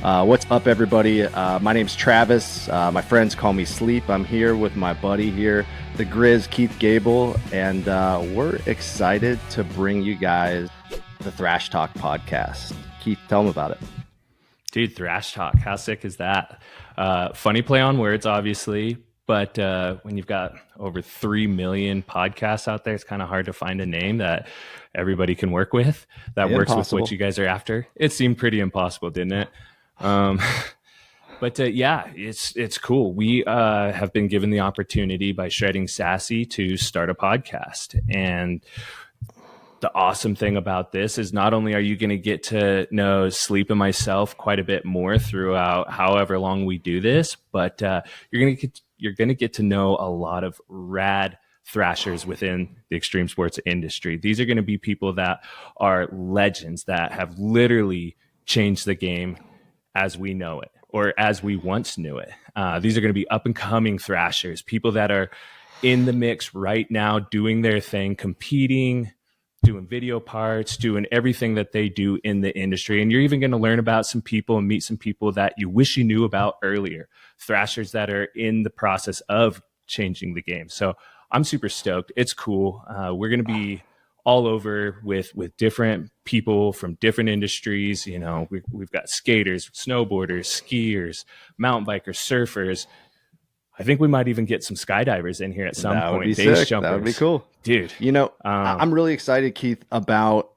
What's up, everybody? My name's Travis. My friends call me Sleep. I'm here with my buddy here, the Grizz, Keith Gable, and we're excited to bring you guys the Thrash Talk podcast. Keith, tell them about it. Dude, Thrash Talk, how sick is that? Funny play on words, obviously, but when you've got over 3 million podcasts out there, it's kind of hard to find a name that everybody can work with, that works with what you guys are after. It seemed pretty impossible, didn't it? But yeah, it's cool. We have been given the opportunity by Shredding Sassy to start a podcast. And the awesome thing about this is not only are you going to get to know Sleep and myself quite a bit more throughout however long we do this, but you're going to get to know a lot of rad thrashers within the extreme sports industry. These are going to be people that are legends that have literally changed the game as we know it, or as we once knew it. These are going to be up and coming thrashers, people that are in the mix right now, doing their thing, competing, doing video parts, doing everything that they do in the industry. And you're even going to learn about some people and meet some people that you wish you knew about earlier, thrashers that are in the process of changing the game. So I'm super stoked. It's cool. We're going to be all over with different people from different industries. You know, we've got skaters, snowboarders, skiers, mountain bikers, surfers. I think we might even get some skydivers in here at some point. That would be sick. That would be cool, dude. You know, I'm really excited, Keith, about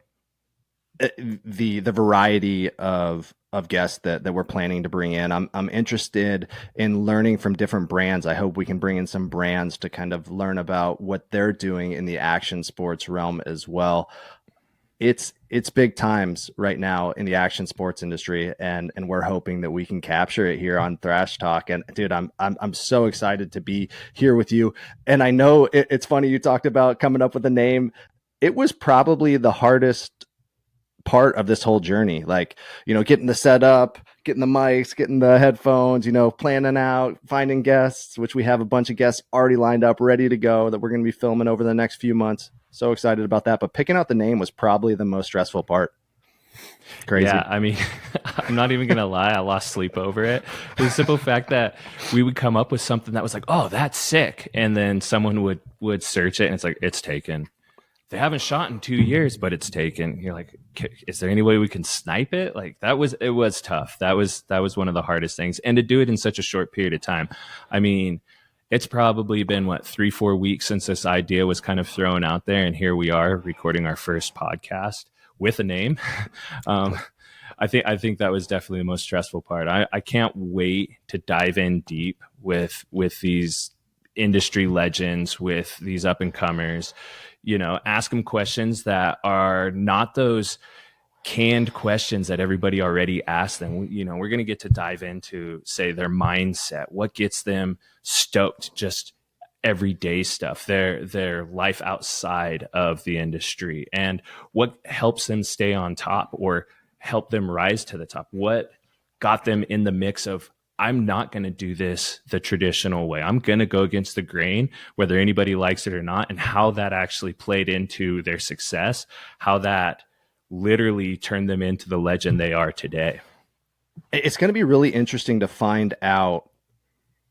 the variety of guests that we're planning to bring in. I'm interested in learning from different brands. I hope we can bring in some brands to kind of learn about what they're doing in the action sports realm as well. It's big times right now in the action sports industry, and we're hoping that we can capture it here on Thrash Talk. And dude, I'm so excited to be here with you. And I know it's funny, you talked about coming up with a name. It was probably the hardest part of this whole journey, like, you know, getting the setup, getting the mics, getting the headphones, you know, planning out, finding guests, which we have a bunch of guests already lined up, ready to go, that we're going to be filming over the next few months. So excited about that. But picking out the name was probably the most stressful part. Crazy. Yeah, I mean, I'm not even gonna lie, I lost sleep over it. The simple fact that we would come up with something that was like, oh, that's sick, and then someone would search it and it's like, it's taken. They haven't shot in 2 years, but it's taken. You're like, is there any way we can snipe it? Like it was tough. That was one of the hardest things. And to do it in such a short period of time. I mean, it's probably been 3-4 weeks since this idea was kind of thrown out there. And here we are recording our first podcast with a name. I think that was definitely the most stressful part. I can't wait to dive in deep with these industry legends, with these up and comers. You know, ask them questions that are not those canned questions that everybody already asked them. You know, we're going to get to dive into, say, their mindset, what gets them stoked, just everyday stuff, their life outside of the industry, and what helps them stay on top or help them rise to the top. What got them in the mix of, I'm not going to do this the traditional way. I'm going to go against the grain, whether anybody likes it or not, and how that actually played into their success, how that literally turned them into the legend they are today. It's going to be really interesting to find out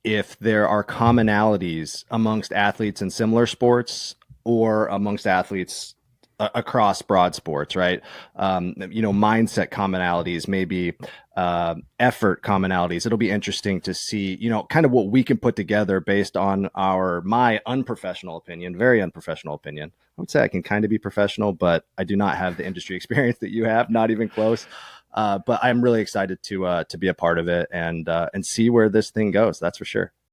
if there are commonalities amongst athletes in similar sports or amongst athletes across broad sports, right? You know, mindset commonalities, maybe effort commonalities. It'll be interesting to see, you know, kind of what we can put together based on my unprofessional opinion, very unprofessional opinion. I would say I can kind of be professional, but I do not have the industry experience that you have, not even close. But I'm really excited to be a part of it and see where this thing goes. That's for sure.